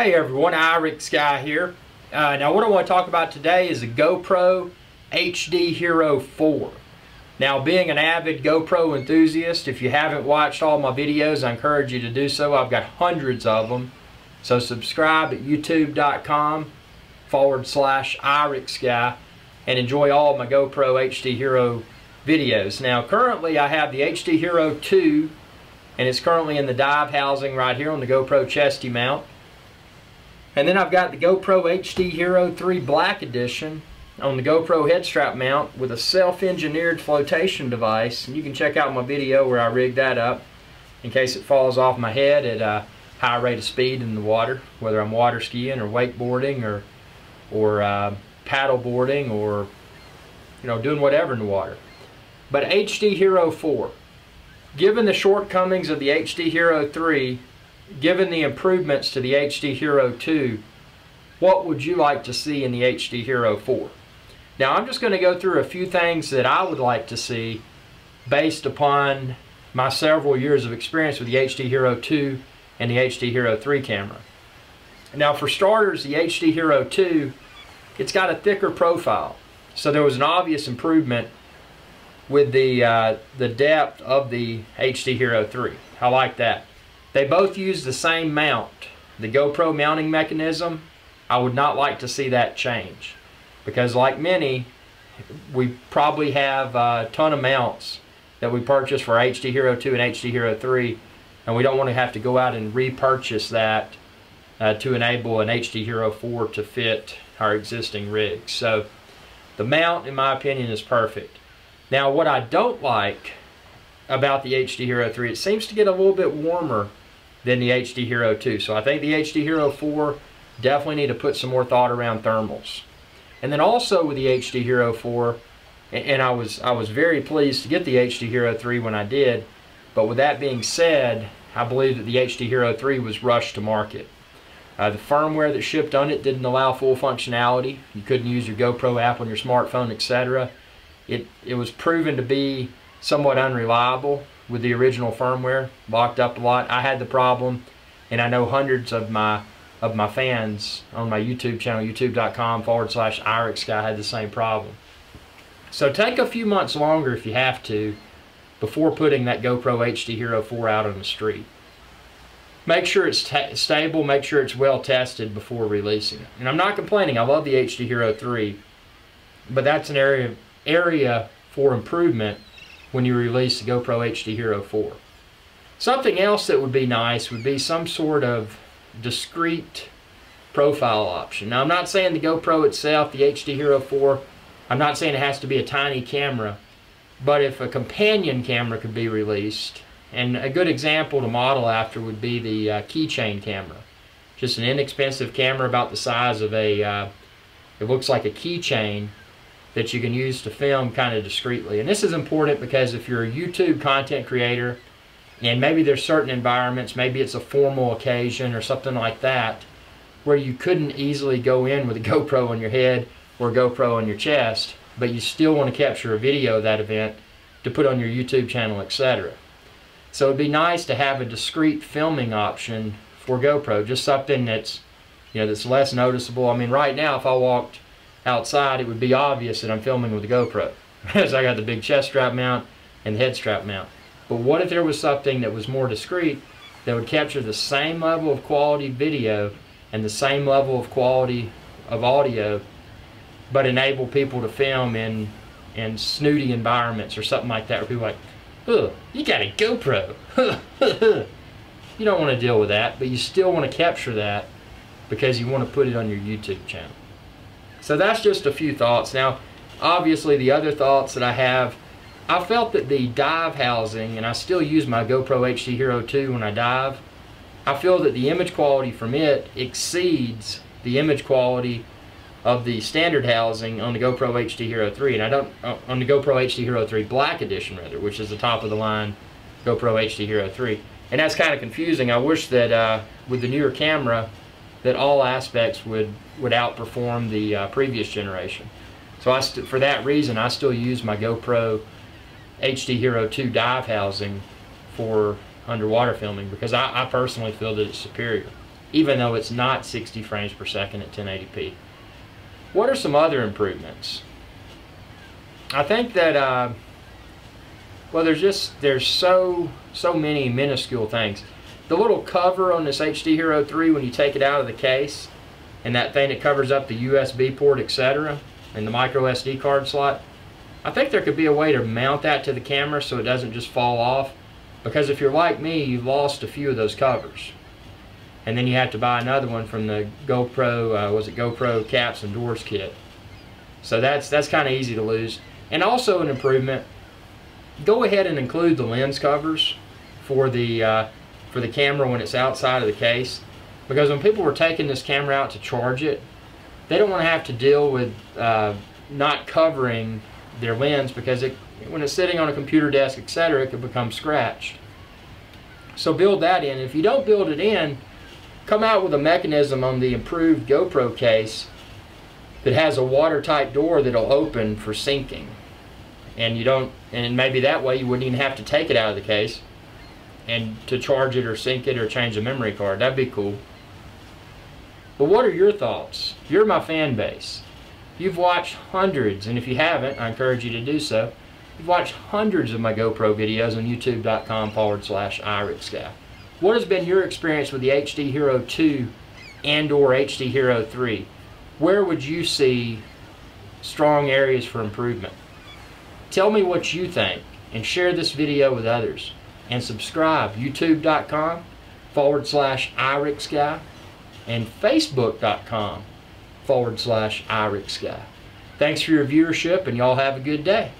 Hey everyone, Irix Guy here. Now what I want to talk about today is the GoPro HD Hero 4. Now being an avid GoPro enthusiast, if you haven't watched all my videos, I encourage you to do so. I've got hundreds of them. So subscribe at youtube.com/Irix Guy and enjoy all of my GoPro HD Hero videos. Now currently I have the HD Hero 2 and it's currently in the dive housing right here on the GoPro chesty mount. And then I've got the GoPro HD Hero 3 Black Edition on the GoPro head strap mount with a self-engineered flotation device. And you can check out my video where I rigged that up in case it falls off my head at a high rate of speed in the water, whether I'm water skiing or wakeboarding or paddle boarding or doing whatever in the water. But HD Hero 4, given the shortcomings of the HD Hero 3, given the improvements to the HD Hero 2, what would you like to see in the HD Hero 4? Now I'm just going to go through a few things that I would like to see based upon my several years of experience with the HD Hero 2 and the HD Hero 3 camera. Now for starters, the HD Hero 2, it's got a thicker profile. So there was an obvious improvement with the depth of the HD Hero 3. I like that. They both use the same mount. The GoPro mounting mechanism, I would not like to see that change. Because like many, we probably have a ton of mounts that we purchased for HD Hero 2 and HD Hero 3, and we don't want to have to go out and repurchase that to enable an HD Hero 4 to fit our existing rigs. So the mount, in my opinion, is perfect. Now what I don't like about the HD Hero 3, it seems to get a little bit warmer than the HD Hero 2. So I think the HD Hero 4 definitely need to put some more thought around thermals. And then also with the HD Hero 4, and I was very pleased to get the HD Hero 3 when I did, but with that being said, I believe that the HD Hero 3 was rushed to market. The firmware that shipped on it didn't allow full functionality. You couldn't use your GoPro app on your smartphone, etc. It was proven to be somewhat unreliable with the original firmware, locked up a lot. I had the problem, and I know hundreds of my fans on my YouTube channel, youtube.com/Irix Guy, had the same problem. So take a few months longer if you have to before putting that GoPro HD Hero 4 out on the street. Make sure it's stable, make sure it's well tested before releasing it. And I'm not complaining, I love the HD Hero 3, but that's an area for improvement when you release the GoPro HD Hero 4. Something else that would be nice would be some sort of discrete profile option. Now I'm not saying the GoPro itself, the HD Hero 4, I'm not saying it has to be a tiny camera, but if a companion camera could be released, and a good example to model after would be the keychain camera. Just an inexpensive camera about the size of a, it looks like a keychain that you can use to film kind of discreetly. And this is important because if you're a YouTube content creator and maybe there's certain environments, maybe it's a formal occasion or something like that, where you couldn't easily go in with a GoPro on your head or a GoPro on your chest, but you still want to capture a video of that event to put on your YouTube channel, etc. So it'd be nice to have a discrete filming option for GoPro, just something that's, that's less noticeable. I mean, right now if I walked outside, it would be obvious that I'm filming with a GoPro because I got the big chest strap mount and the head strap mount. But what if there was something that was more discreet that would capture the same level of quality video and the same level of quality of audio, but enable people to film in snooty environments or something like that, where people are like, "Oh, you got a GoPro." You don't want to deal with that, but you still want to capture that because you want to put it on your YouTube channel. So that's just a few thoughts. Now, obviously the other thoughts that I have, I felt that the dive housing, and I still use my GoPro HD Hero 2 when I dive, I feel that the image quality from it exceeds the image quality of the standard housing on the GoPro HD Hero 3, and on the GoPro HD Hero 3 Black Edition rather, which is the top of the line GoPro HD Hero 3. And that's kind of confusing. I wish that with the newer camera that all aspects would outperform the previous generation. So for that reason, I still use my GoPro HD Hero 2 dive housing for underwater filming because I personally feel that it's superior. even though it's not 60 frames per second at 1080p. What are some other improvements? I think that well, there's so many minuscule things. The little cover on this HD Hero 3, when you take it out of the case, and that thing that covers up the USB port, etc., and the micro SD card slot, I think there could be a way to mount that to the camera so it doesn't just fall off. Because if you're like me, you've lost a few of those covers, and then you have to buy another one from the GoPro, was it GoPro caps and doors kit. So that's kind of easy to lose. And also an improvement, go ahead and include the lens covers for the camera when it's outside of the case, because when people were taking this camera out to charge it, they don't want to have to deal with not covering their lens, because when it's sitting on a computer desk, etc., it could become scratched. So build that in. If you don't build it in, come out with a mechanism on the improved GoPro case that has a watertight door that'll open for syncing. And maybe that way you wouldn't even have to take it out of the case and to charge it or sync it or change the memory card. That'd be cool. But what are your thoughts? You're my fan base. You've watched hundreds, and if you haven't, I encourage you to do so. You've watched hundreds of my GoPro videos on youtube.com/iRickSky. What has been your experience with the HD Hero 2 and or HD Hero 3? Where would you see strong areas for improvement? Tell me what you think, and share this video with others. And subscribe, youtube.com/iRickSky and facebook.com/iRickSky. Thanks for your viewership, and y'all have a good day.